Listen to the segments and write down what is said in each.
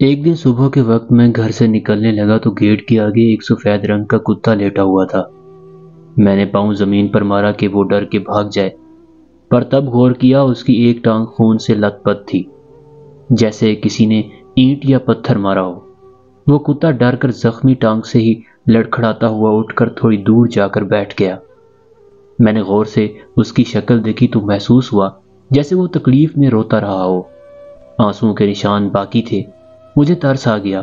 ایک دن صبح کے وقت میں گھر سے نکلنے لگا تو گیٹ کے آگے ایک سفید رنگ کا کتا لیٹا ہوا تھا۔ میں نے پاؤں زمین پر مارا کہ وہ ڈر کے بھاگ جائے، پر تب غور کیا اس کی ایک ٹانگ خون سے لت پت تھی، جیسے کسی نے اینٹ یا پتھر مارا ہو۔ وہ کتا ڈر کر زخمی ٹانگ سے ہی لڑکھڑاتا ہوا اٹھ کر تھوڑی دور جا کر بیٹھ گیا۔ میں نے غور سے اس کی شکل دیکھی تو محسوس ہوا جیسے وہ تکلیف میں روتا رہا ہو، آنسوؤں کے نشان باقی تھے۔ مجھے ترس آ گیا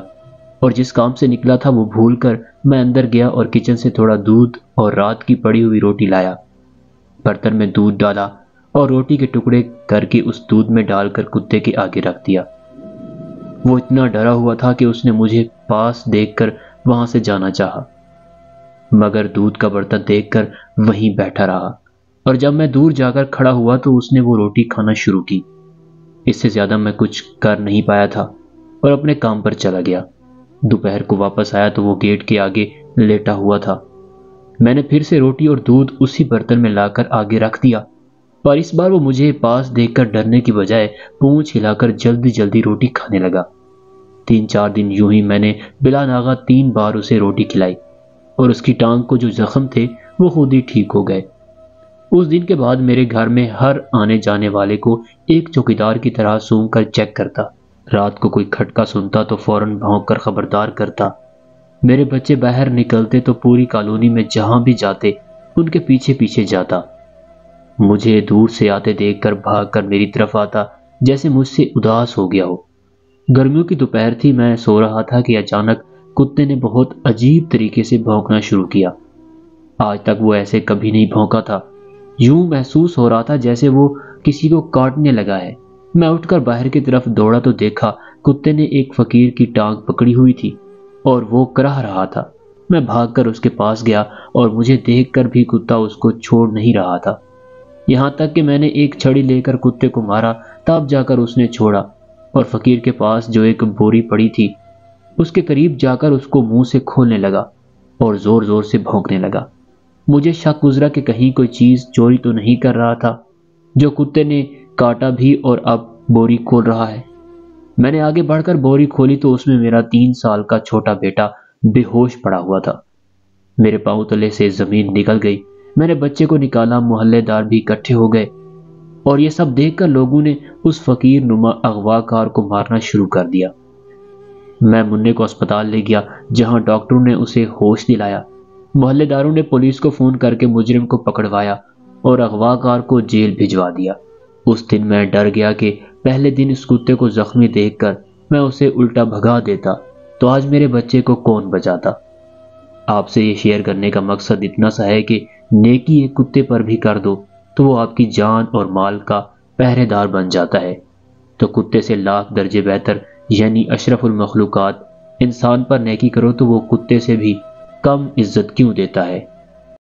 اور جس کام سے نکلا تھا وہ بھول کر میں اندر گیا اور کچن سے تھوڑا دودھ اور رات کی پڑی ہوئی روٹی لایا۔ برتن میں دودھ ڈالا اور روٹی کے ٹکڑے کر کے اس دودھ میں ڈال کر کتے کے آگے رکھ دیا۔ وہ اتنا ڈرا ہوا تھا کہ اس نے مجھے پاس دیکھ کر وہاں سے جانا چاہا، مگر دودھ کا برتن دیکھ کر وہیں بیٹھا رہا، اور جب میں دور جا کر کھڑا ہوا تو اس نے وہ روٹی کھانا شروع کی۔ اس سے زیادہ میں کچھ کر نہیں پایا تھا اور اپنے کام پر چلا گیا۔ دوپہر کو واپس آیا تو وہ گیٹ کے آگے لیٹا ہوا تھا۔ میں نے پھر سے روٹی اور دودھ اسی برتن میں لا کر آگے رکھ دیا، پر اس بار وہ مجھے پاس دیکھ کر ڈرنے کی بجائے پونچھ ہلا کر جلدی جلدی روٹی کھانے لگا۔ 3-4 دن یوں ہی میں نے بلا ناغہ 3 بار اسے روٹی کھلائی اور اس کی ٹانگ کو جو زخم تھے وہ خود ہی ٹھیک ہو گئے۔ اس دن کے بعد میرے گھر میں ہر آنے جانے والے کو ایک چوکیدار کی طرح سونگ کر چیک کرتا۔ رات کو کوئی کھٹکا سنتا تو فوراً بھونک کر خبردار کرتا۔ میرے بچے باہر نکلتے تو پوری کالونی میں جہاں بھی جاتے ان کے پیچھے پیچھے جاتا۔ مجھے دور سے آتے دیکھ کر بھاگ کر میری طرف آتا جیسے مجھ سے اداس ہو گیا ہو۔ گرمیوں کی دوپہر تھی، میں سو رہا تھا کہ اچانک کتے نے بہت عجیب طریقے سے بھونکنا شروع کیا۔ آج تک وہ ایسے کبھی نہیں بھونکا تھا۔ یوں محسوس ہو رہا تھا جیسے وہ کسی کو کاٹنے لگا ہے۔ میں اٹھ کر باہر کی طرف دوڑا تو دیکھا کتے نے ایک فقیر کی ٹانگ پکڑی ہوئی تھی اور وہ کراہ رہا تھا۔ میں بھاگ کر اس کے پاس گیا اور مجھے دیکھ کر بھی کتا اس کو چھوڑ نہیں رہا تھا، یہاں تک کہ میں نے ایک چھڑی لے کر کتے کو مارا، تب جا کر اس نے چھوڑا اور فقیر کے پاس جو ایک بوری پڑی تھی اس کے قریب جا کر اس کو منہ سے کھولنے لگا اور زور زور سے بھونکنے لگا۔ مجھے شک گزرا کہ کہیں کوئی چیز چوری تو نہیں کر رہا تھا جو کتے نے کاٹا بھی اور اب بوری کھول رہا ہے۔ میں نے آگے بڑھ کر بوری کھولی تو اس میں میرا 3 سال کا چھوٹا بیٹا بے ہوش پڑا ہوا تھا۔ میرے پاؤں تلے سے زمین نکل گئی۔ میں نے بچے کو نکالا، محلے دار بھی اکٹھے ہو گئے اور یہ سب دیکھ کر لوگوں نے اس فقیر نما اغوا کار کو مارنا شروع کر دیا۔ میں منع کو اسپتال لے گیا جہاں ڈاکٹروں نے اسے ہوش دلایا۔ محلے داروں نے پولیس کو فون کر کے مجرم کو پکڑوایا اور اغوا کار کو جیل بھجوا دیا۔ اس دن میں ڈر گیا کہ پہلے دن اس کتے کو زخمی دیکھ کر میں اسے الٹا بھگا دیتا تو آج میرے بچے کو کون بچاتا۔ آپ سے یہ شیئر کرنے کا مقصد اتنا سا ہے کہ نیکی ایک کتے پر بھی کر دو تو وہ آپ کی جان اور مال کا پہرے دار بن جاتا ہے، تو کتے سے لاکھ درجے بہتر یعنی اشرف المخلوقات انسان پر نیکی کرو تو وہ کتے سے بھی کم عزت کیوں دیتا ہے۔